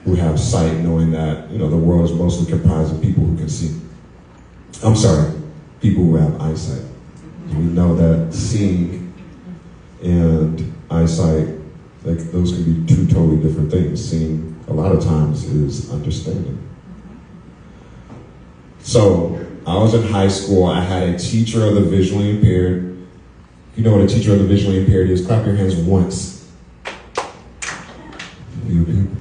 who have sight, knowing that, you know, the world is mostly comprised of people who can see. I'm sorry, people who have eyesight. We know that seeing and eyesight, like, those can be two totally different things. Seeing, a lot of times, is understanding. So, I was in high school. I had a teacher of the visually impaired. You know what a teacher of the visually impaired is? Clap your hands once. You people.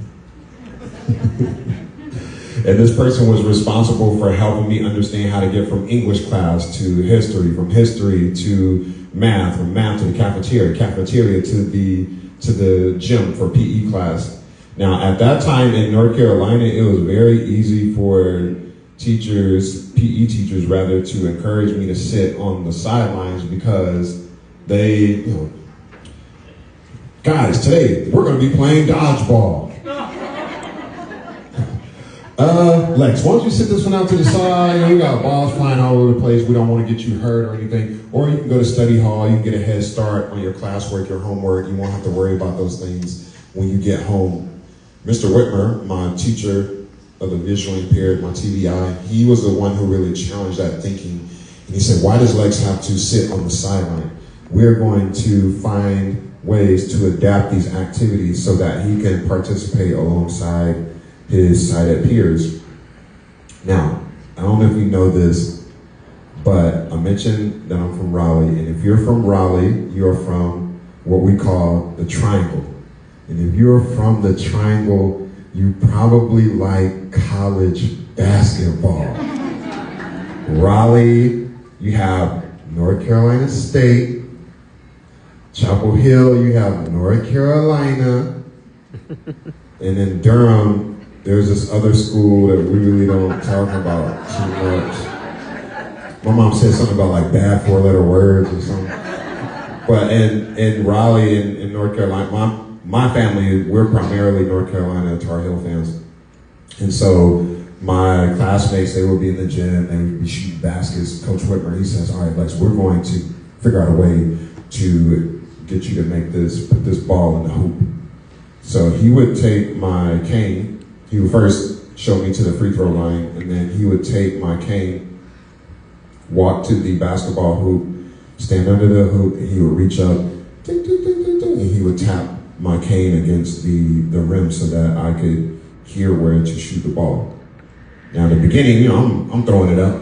And this person was responsible for helping me understand how to get from English class to history, from history to math, from math to the cafeteria to the gym for PE class. Now, at that time in North Carolina, it was very easy for teachers, PE teachers rather, to encourage me to sit on the sidelines because they, you know, guys, today we're going to be playing dodgeball. Lex, why don't you sit this one out to the side? You know, we got balls flying all over the place. We don't want to get you hurt or anything. Or you can go to study hall. You can get a head start on your classwork, your homework. You won't have to worry about those things when you get home. Mr. Whitmer, my teacher of the visually impaired, my TVI, he was the one who really challenged that thinking. And he said, why does Lex have to sit on the sideline? We're going to find ways to adapt these activities so that he can participate alongside his sighted peers. Now, I don't know if you know this, but I mentioned that I'm from Raleigh, and if you're from Raleigh, you're from what we call the Triangle. And if you're from the Triangle, you probably like college basketball. Raleigh, you have North Carolina State. Chapel Hill, you have North Carolina. And in Durham, there's this other school that we really don't talk about too much. My mom said something about like bad four-letter words or something. But in Raleigh, in North Carolina, my family, we're primarily North Carolina Tar Heel fans. And so my classmates, they would be in the gym, they would be shooting baskets. Coach Whitmer, he says, all right, Lex, we're going to figure out a way to get you to put this ball in the hoop. So he would take my cane. He would first show me to the free throw line, and then he would take my cane, walk to the basketball hoop, stand under the hoop, and he would reach up, ding, ding, ding, ding, ding, and he would tap my cane against the rim so that I could hear where to shoot the ball. Now, in the beginning, you know, I'm throwing it up.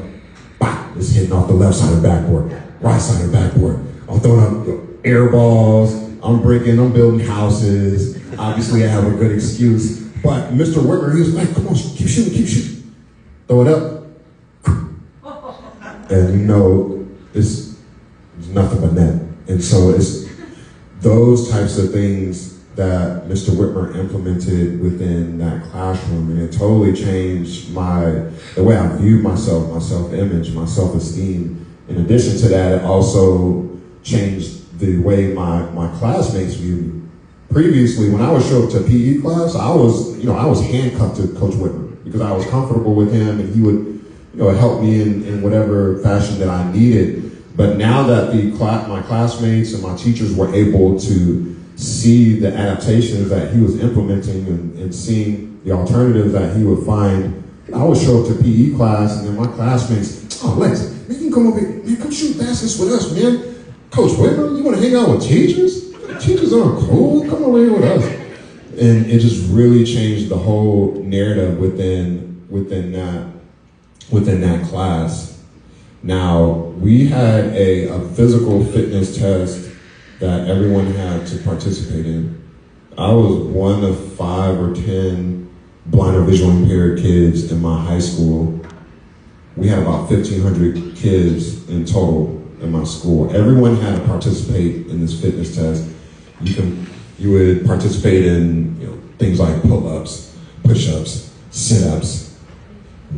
Bah, it's hitting off the left side of the backboard, right side of the backboard. I'm throwing up air balls. I'm building houses. Obviously, I have a good excuse. But Mr. Whitmer, he was like, come on, keep shooting. Throw it up. And you know, it's nothing but net. And so it's those types of things that Mr. Whitmer implemented within that classroom. And it totally changed the way I viewed myself, my self-image, my self-esteem. In addition to that, it also changed the way my classmates viewed me. Previously, when I would show up to PE class, I was handcuffed to Coach Whitmer because I was comfortable with him, and he would, help me in whatever fashion that I needed. But now that my classmates and my teachers were able to see the adaptations that he was implementing and seeing the alternatives that he would find, I would show up to PE class, and then my classmates, oh, Lex, man, you can come over here, man, come shoot baskets with us, man. Coach Whitmer, you want to hang out with teachers? Teachers aren't cool. Come over here with us. And it just really changed the whole narrative within that class. Now, we had a physical fitness test that everyone had to participate in. I was one of 5 or 10 blind or visually impaired kids in my high school. We had about 1,500 kids in total in my school. Everyone had to participate in this fitness test. You would participate in things like pull-ups, push-ups, sit-ups.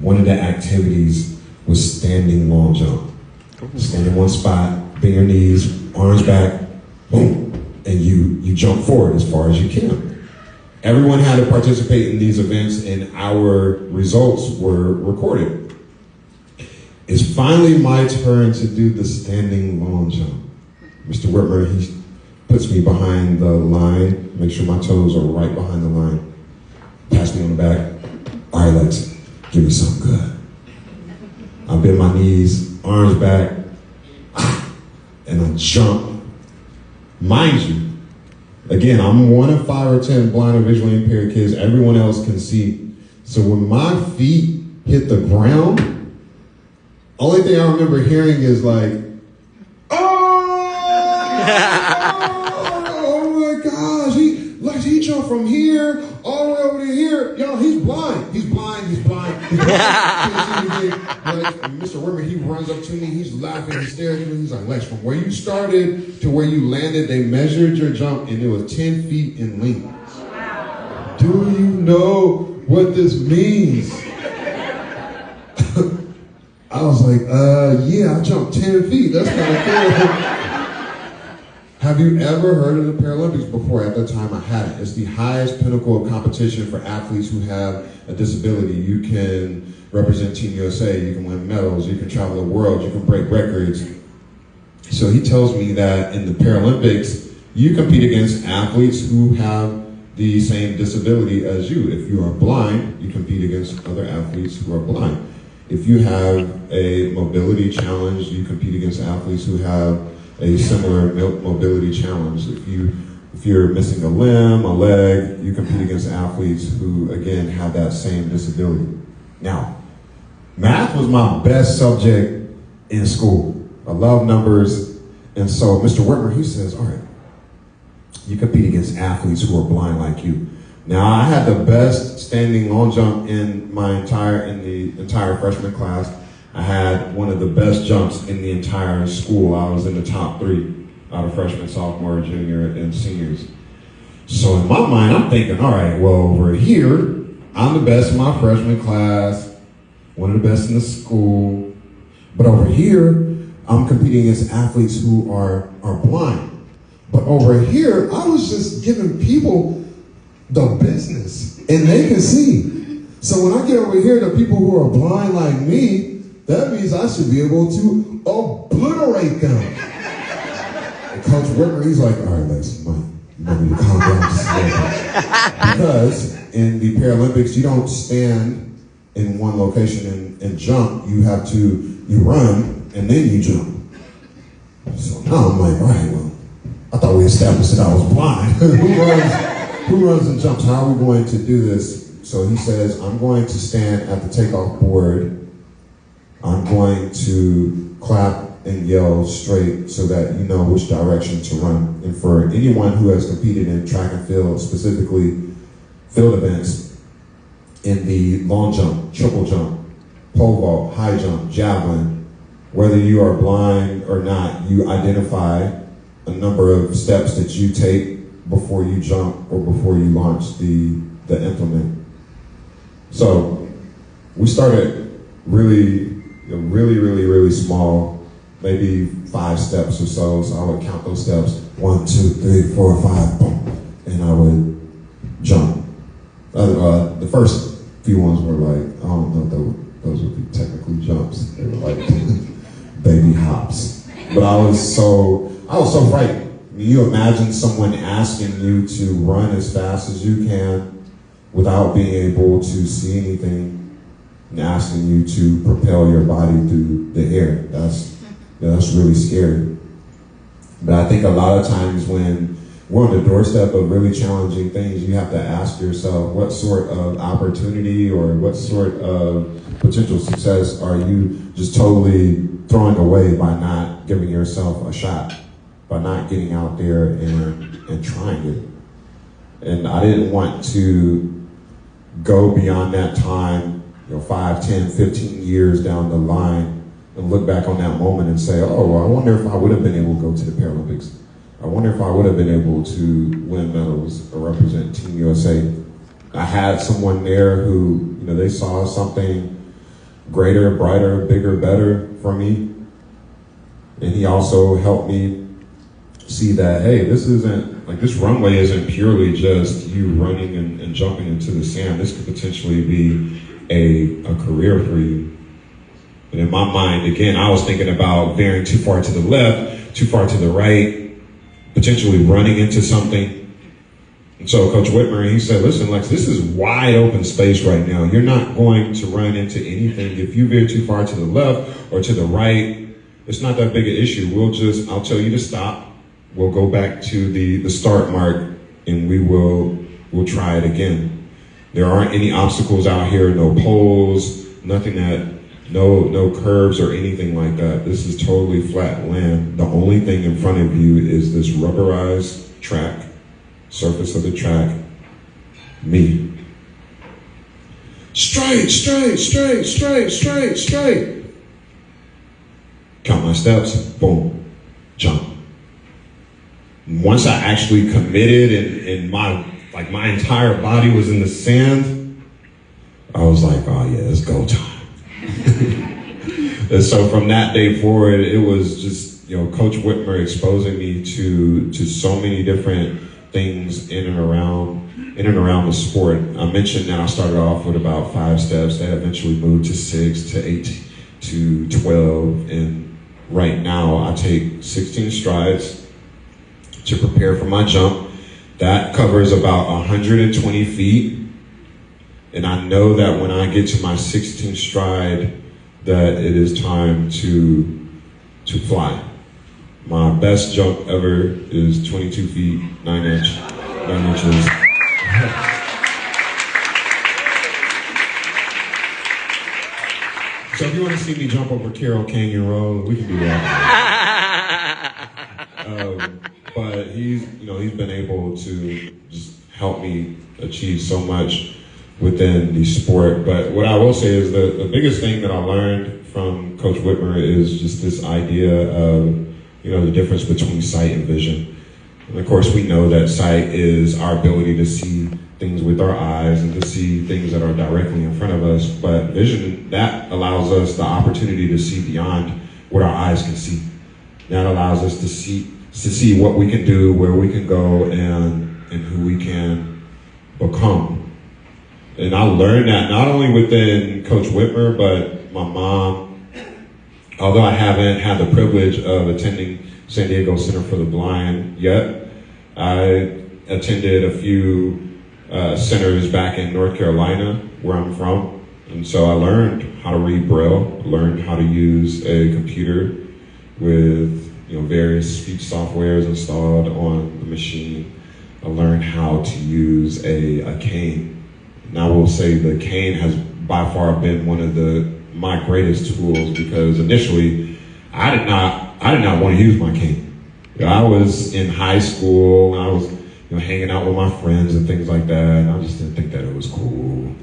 One of the activities was standing long jump. Stand in one spot, bend your knees, arms back, boom, and you jump forward as far as you can. Everyone had to participate in these events, and our results were recorded. It's finally my turn to do the standing long jump. Mr. Whitmer, he puts me behind the line, make sure my toes are right behind the line. Pass me on from the back. All right, Lex, give me something good. I bend my knees, arms back, and I jump. Mind you, again, I'm one of 5 or 10 blind or visually impaired kids. Everyone else can see. So when my feet hit the ground, only thing I remember hearing is like, oh my gosh, he jumped from here all the way over to here. Y'all, he's blind. He's blind. Like, Mr. Whitmer, he runs up to me, he's laughing, he's staring at me, he's like, Lex, from where you started to where you landed, they measured your jump and it was 10 feet in length. Wow. Do you know what this means? I was like, yeah, I jumped 10 feet. That's kind of cool. Have you ever heard of the Paralympics before? At the time, I hadn't. It's the highest pinnacle of competition for athletes who have a disability. You can represent Team USA, you can win medals, you can travel the world, you can break records. So he tells me that in the Paralympics, you compete against athletes who have the same disability as you. If you are blind, you compete against other athletes who are blind. If you have a mobility challenge, you compete against athletes who have a similar mobility challenge. If you're missing a limb, a leg, you compete against athletes who, again, have that same disability. Now, math was my best subject in school. I love numbers. And so Mr. Whitmer, he says, all right, you compete against athletes who are blind like you. Now, I had the best standing long jump in the entire freshman class. I had one of the best jumps in the entire school. I was in the top 3 out of freshmen, sophomore, junior, and seniors. So in my mind, I'm thinking, all right, well, over here, I'm the best in my freshman class, one of the best in the school. But over here, I'm competing against athletes who are blind. But over here, I was just giving people the business, and they can see. So when I get over here to people who are blind like me, that means I should be able to obliterate them. And Coach Whitmer, he's like, all right, Lex, you might need to calm down just a little bit. Because in the Paralympics, you don't stand in one location and jump. You run, and then you jump. So now I'm like, all right, well, I thought we established that I was blind. Who runs and jumps? How are we going to do this? So he says, I'm going to stand at the takeoff board. I'm going to clap and yell straight so that you know which direction to run. And for anyone who has competed in track and field, specifically field events, in the long jump, triple jump, pole vault, high jump, javelin, whether you are blind or not, you identify a number of steps that you take before you jump or before you launch the implement. So we started really small, maybe 5 steps or so. So I would count those steps, 1, 2, 3, 4, 5, boom, and I would jump. The first few ones were like, I don't know if those would be technically jumps. They were like baby hops. But I was so frightened. I mean, you imagine someone asking you to run as fast as you can without being able to see anything, and asking you to propel your body through the air. That's really scary. But I think a lot of times when we're on the doorstep of really challenging things, you have to ask yourself, what sort of opportunity or what sort of potential success are you just totally throwing away by not giving yourself a shot, by not getting out there and trying it. And I didn't want to go beyond that time, 5, 10, 15 years down the line and look back on that moment and say, oh, well, I wonder if I would have been able to go to the Paralympics. I wonder if I would have been able to win medals or represent Team USA. I had someone there who, they saw something greater, brighter, bigger, better for me. And he also helped me see that, hey, this runway isn't purely just you running and jumping into the sand. This could potentially be a career for you. And in my mind, again, I was thinking about veering too far to the left, too far to the right, potentially running into something. And so Coach Whitmer, he said, listen, Lex, this is wide open space right now. You're not going to run into anything. If you veer too far to the left or to the right, it's not that big an issue. I'll tell you to stop. We'll go back to the start mark and we'll try it again. There aren't any obstacles out here, no poles, nothing no curves or anything like that. This is totally flat land. The only thing in front of you is this rubberized track, surface of the track, me. Straight, straight, straight, straight, straight, straight. Count my steps, boom, jump. Once I actually committed and my entire body was in the sand, I was like, oh yeah, it's go time. And so from that day forward, it was just, Coach Whitmer exposing me to so many different things in and around the sport. I mentioned that I started off with about 5 steps that eventually moved to 6 to 8 to 12. And right now I take 16 strides to prepare for my jump. That covers about 120 feet. And I know that when I get to my 16th stride, that it is time to fly. My best jump ever is 22 feet, 9 inches. So if you want to see me jump over Carroll Canyon Road, we can do that. But he's been able to just help me achieve so much within the sport. But what I will say is the biggest thing that I learned from Coach Whitmer is just this idea of, the difference between sight and vision. And of course, we know that sight is our ability to see things with our eyes and to see things that are directly in front of us. But vision, that allows us the opportunity to see beyond what our eyes can see. That allows us to see what we can do, where we can go, and who we can become. And I learned that not only within Coach Whitmer, but my mom. Although I haven't had the privilege of attending San Diego Center for the Blind yet, I attended a few centers back in North Carolina, where I'm from. And so I learned how to read Braille, learned how to use a computer with various speech softwares installed on the machine. I learned how to use a cane. And I will say the cane has by far been one of my greatest tools, because initially I did not want to use my cane. I was in high school, and I was hanging out with my friends and things like that, and I just didn't think that it was cool.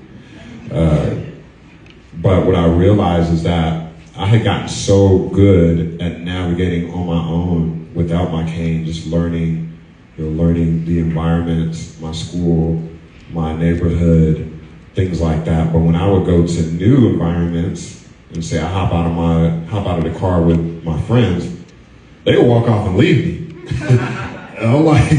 But what I realized is that I had gotten so good at navigating on my own without my cane, just learning the environment, my school, my neighborhood, things like that. But when I would go to new environments and say I hop out of the car with my friends, they would walk off and leave me. And I'm like,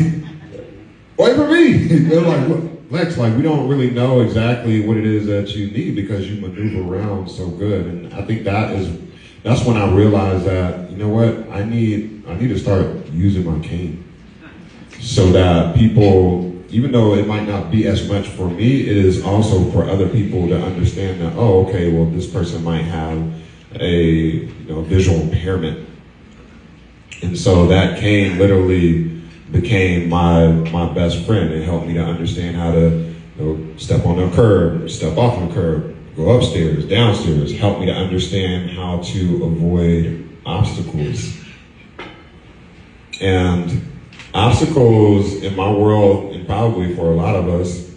wait for me. They're like, Lex, we don't really know exactly what it is that you need because you maneuver around so good. And I think that's when I realized that, I need to start using my cane, so that people, even though it might not be as much for me, it is also for other people to understand that, oh, okay, well, this person might have a visual impairment. And so that cane literally became my best friend. It helped me to understand how to step on a curb, step off the curb, go upstairs, downstairs, helped me to understand how to avoid obstacles. And obstacles in my world, and probably for a lot of us,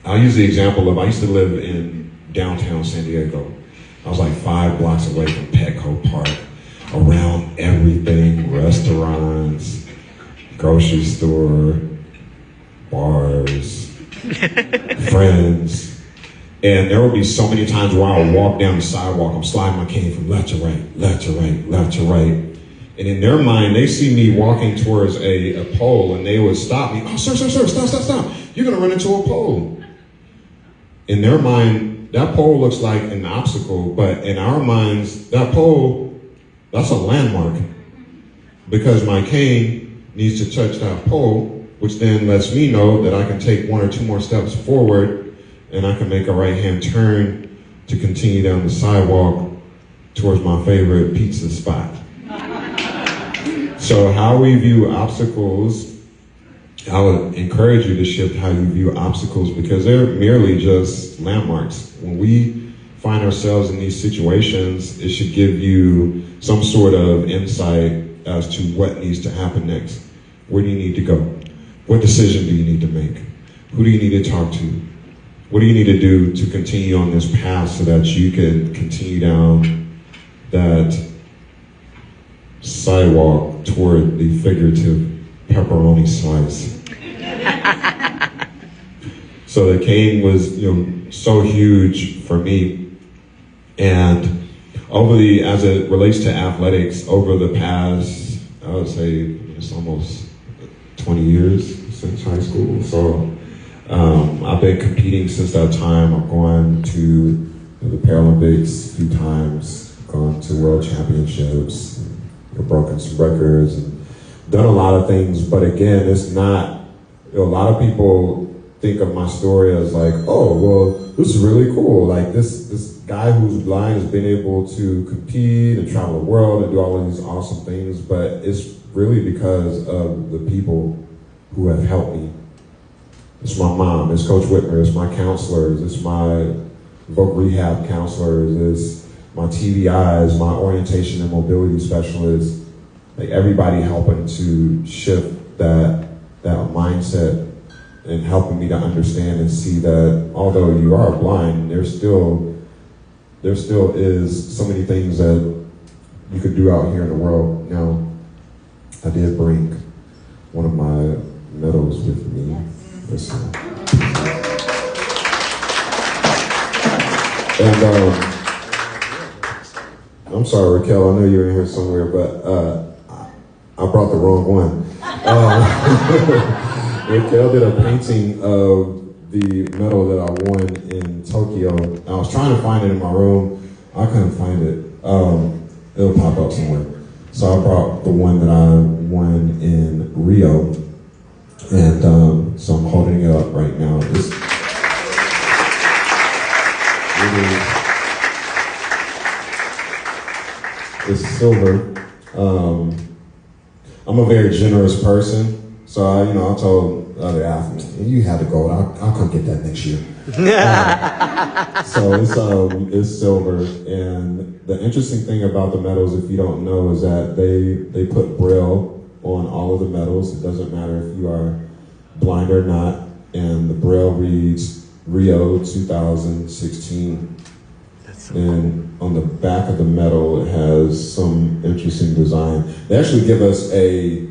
I'll use the example of, I used to live in downtown San Diego. I was like 5 blocks away from Petco Park, around everything, restaurants, grocery store, bars, friends. And there would be so many times where I would walk down the sidewalk, I'm sliding my cane from left to right, left to right, left to right. And in their mind, they see me walking towards a pole, and they would stop me. Oh, sir, stop. You're gonna run into a pole. In their mind, that pole looks like an obstacle, but in our minds, that pole, that's a landmark. Because my cane needs to touch that pole which then lets me know that I can take 1 or 2 more steps forward and I can make a right-hand turn to continue down the sidewalk towards my favorite pizza spot. So how we view obstacles, I would encourage you to shift how you view obstacles, because they're merely just landmarks. When we find ourselves in these situations, it should give you some sort of insight as to what needs to happen next. Where do you need to go? What decision do you need to make? Who do you need to talk to? What do you need to do to continue on this path so that you can continue down that sidewalk toward the figurative pepperoni slice? So the cane was, so huge for me. And as it relates to athletics, over the past, I would say it's almost 20 years since high school. So I've been competing since that time. I've gone to the Paralympics a few times, gone to world championships, broken some records, and done a lot of things. But again, it's not, a lot of people think of my story as like, oh, well, this is really cool. Like this guy who's blind has been able to compete and travel the world and do all of these awesome things, but it's really because of the people who have helped me. It's my mom, it's Coach Whitmer, it's my counselors, it's my voc rehab counselors, it's my TVIs, my orientation and mobility specialists, like everybody helping to shift that mindset and helping me to understand and see that although you are blind, there still is so many things that you could do out here in the world. Now, I did bring one of my medals with me. Listen. And I'm sorry, Raquel, I know you're in here somewhere, but I brought the wrong one. Raquel did a painting of the medal that I won in Tokyo. I was trying to find it in my room. I couldn't find it. It'll pop up somewhere. So I brought the one that I won in Rio. And so I'm holding it up right now. It's silver. I'm a very generous person. So I told the other athletes, you had the gold. I'll come get that next year. So it's silver. And the interesting thing about the medals, if you don't know, is that they put Braille on all of the medals. It doesn't matter if you are blind or not. And the Braille reads Rio 2016. And on the back of the medal, it has some interesting design. They actually give us a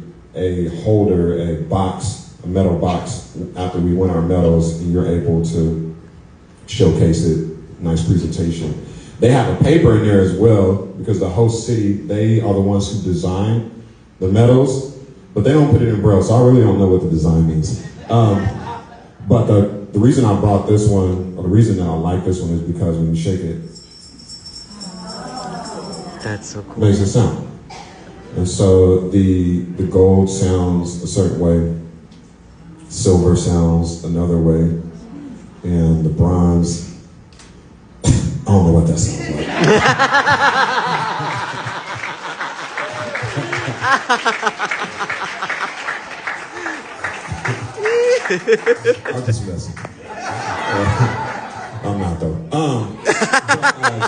holder, a metal box, after we win our medals, and you're able to showcase it. Nice presentation. They have a paper in there as well, because the host city, they are the ones who design the medals, but they don't put it in Braille, so I really don't know what the design means. But the reason I brought this one, or the reason that I like this one, is because when you shake it, that's so cool. Makes a sound. And so the gold sounds a certain way, silver sounds another way, and the bronze, I don't know what that sounds like. I'm just messing. I'm not though.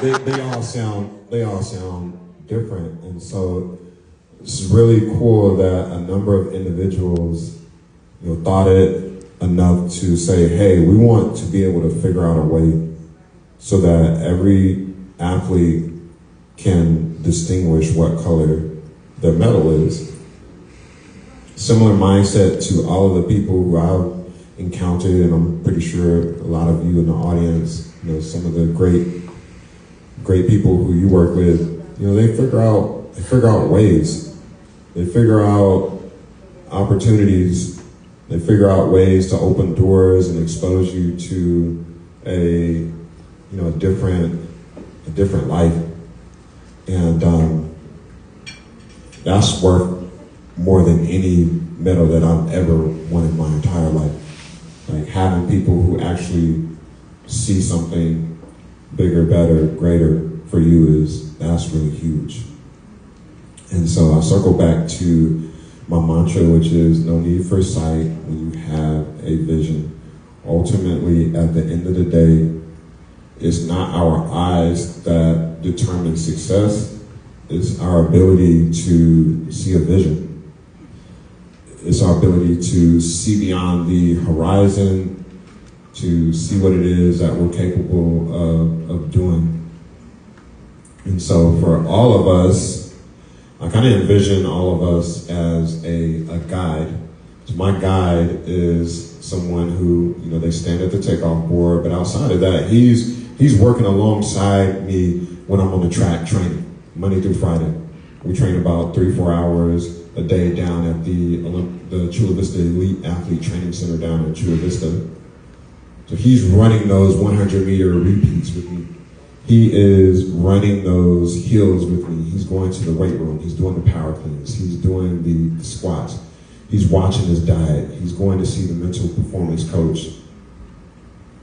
But, they all sound different, and so it's really cool that a number of individuals, thought it enough to say, hey, we want to be able to figure out a way so that every athlete can distinguish what color their medal is. Similar mindset to all of the people who I've encountered, and I'm pretty sure a lot of you in the audience, some of the great people who you work with, they figure out ways. They figure out opportunities. They figure out ways to open doors and expose you to a different life. And that's worth more than any medal that I've ever won in my entire life. Like having people who actually see something bigger, better, greater for you that's really huge. And so I circle back to my mantra, which is no need for sight when you have a vision. Ultimately, at the end of the day, it's not our eyes that determine success, it's our ability to see a vision. It's our ability to see beyond the horizon, to see what it is that we're capable of doing. And so for all of us, I kind of envision all of us as a guide. So my guide is someone who, they stand at the takeoff board, but outside of that, he's working alongside me when I'm on the track training, Monday through Friday. We train about 3-4 hours a day down at the Chula Vista Elite Athlete Training Center down in Chula Vista. So he's running those 100-meter repeats with me. He is running those hills with me. He's going to the weight room. He's doing the power cleans. He's doing the squats. He's watching his diet. He's going to see the mental performance coach.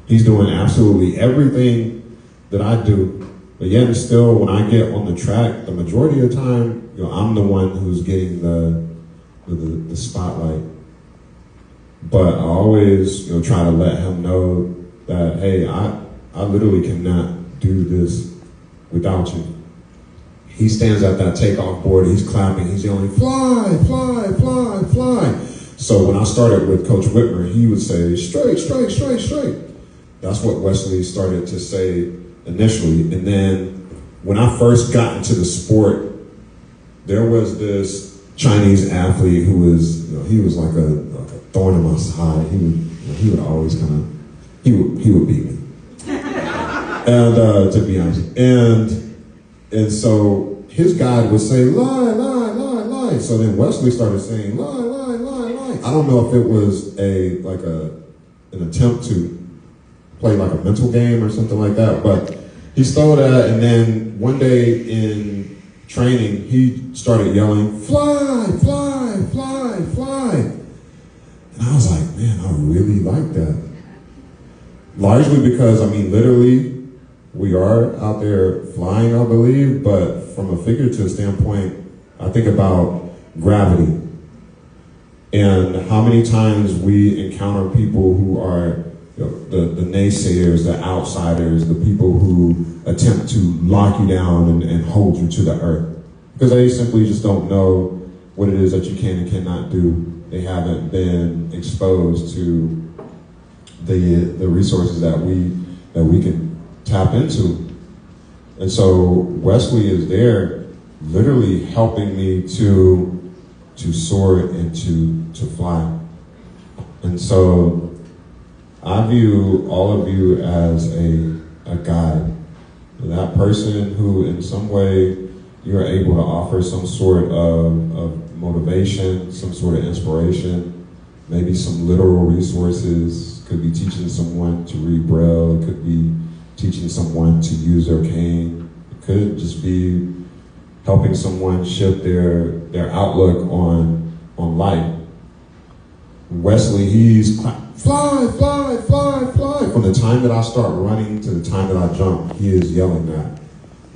He's doing absolutely everything that I do. But yet and still, when I get on the track, the majority of the time, I'm the one who's getting the spotlight. But I always, try to let him know that, hey, I literally cannot do this without you. He stands at that takeoff board, he's clapping, he's yelling, fly, fly, fly, fly. So when I started with Coach Whitmer, he would say, straight, straight, straight, straight. That's what Wesley started to say initially. And then when I first got into the sport, there was this Chinese athlete who was, he was like a thorn in my side. He would always he would beat me. And to be honest, and so his guide would say, lie, lie, lie, lie. So then Wesley started saying, lie, lie, lie, lie. I don't know if it was an attempt to play like a mental game or something like that, but he stole that, and then one day in training, he started yelling, fly, fly, fly, fly. And I was like, man, I really like that. Largely because, literally, we are out there flying, I believe, but from a figurative standpoint, I think about gravity and how many times we encounter people who are the naysayers, the outsiders, the people who attempt to lock you down and hold you to the earth. Because they simply just don't know what it is that you can and cannot do. They haven't been exposed to the resources that we can tap into. And so Wesley is there literally helping me to soar and to fly. And so I view all of you as a guide. That person who in some way you're able to offer some sort of motivation, some sort of inspiration, maybe some literal resources. Could be teaching someone to read Braille, it could be teaching someone to use their cane, it could just be helping someone shift their outlook on life. Wesley, he's fly, fly, fly, fly. From the time that I start running to the time that I jump, he is yelling that.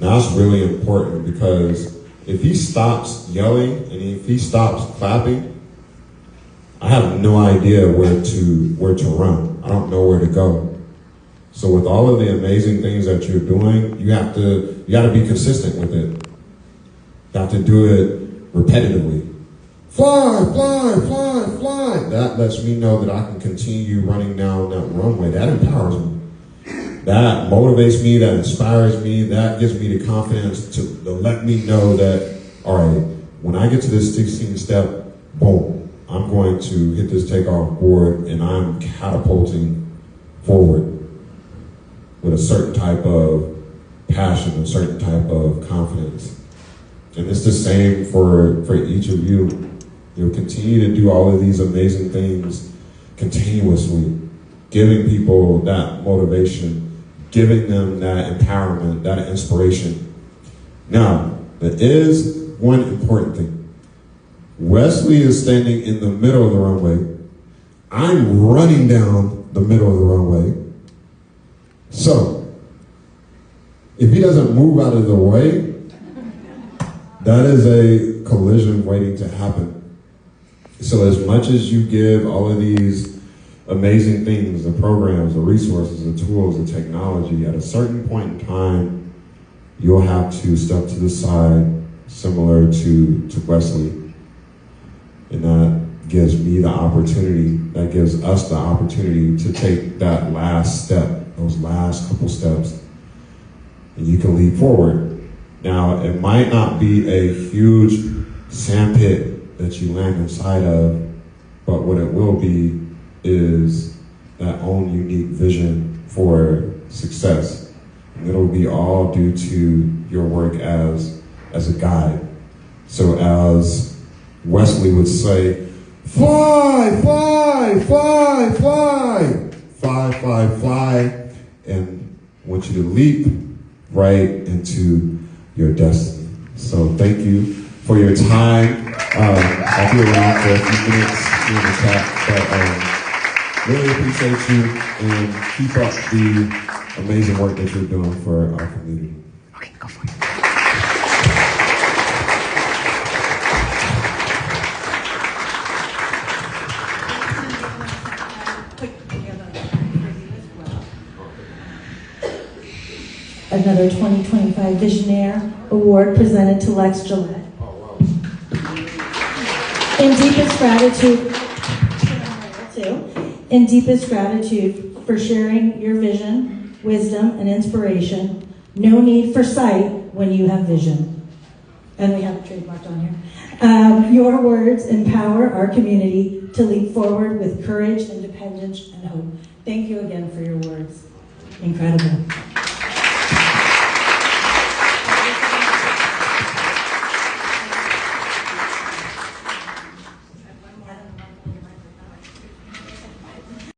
Now that's really important because if he stops yelling and if he stops clapping, I have no idea where to run. I don't know where to go. So with all of the amazing things that you're doing, you got to be consistent with it. You have to do it repetitively. Fly, fly, fly, fly. That lets me know that I can continue running down that runway. That empowers me. That motivates me, that inspires me, that gives me the confidence to let me know that, all right, when I get to this 16th step, boom, I'm going to hit this takeoff board and I'm catapulting forward with a certain type of passion, a certain type of confidence. And it's the same for each of you. You'll continue to do all of these amazing things continuously, giving people that motivation, giving them that empowerment, that inspiration. Now, there is one important thing. Wesley is standing in the middle of the runway. I'm running down the middle of the runway. So, if he doesn't move out of the way, that is a collision waiting to happen. So as much as you give all of these amazing things, the programs, the resources, the tools, the technology, at a certain point in time, you'll have to step to the side, similar to Wesley. And that gives me the opportunity, that gives us the opportunity to take that last step, those last couple steps, and you can leap forward. Now, it might not be a huge sandpit that you land inside of, but what it will be is that own unique vision for success. And it'll be all due to your work as a guide. So as Wesley would say, fly, fly, fly, fly, fly, fly, fly, and I want you to leap right into your destiny. So thank you for your time. I'll be around for a few minutes in the chat, but really appreciate you and keep up the amazing work that you're doing for our community. Okay, go for it. Another 2025 Visionaire Award presented to Lex Gillette. In deepest gratitude for sharing your vision, wisdom, and inspiration. No need for sight when you have vision. And we have it trademarked on here. Your words empower our community to leap forward with courage, independence, and hope. Thank you again for your words. Incredible.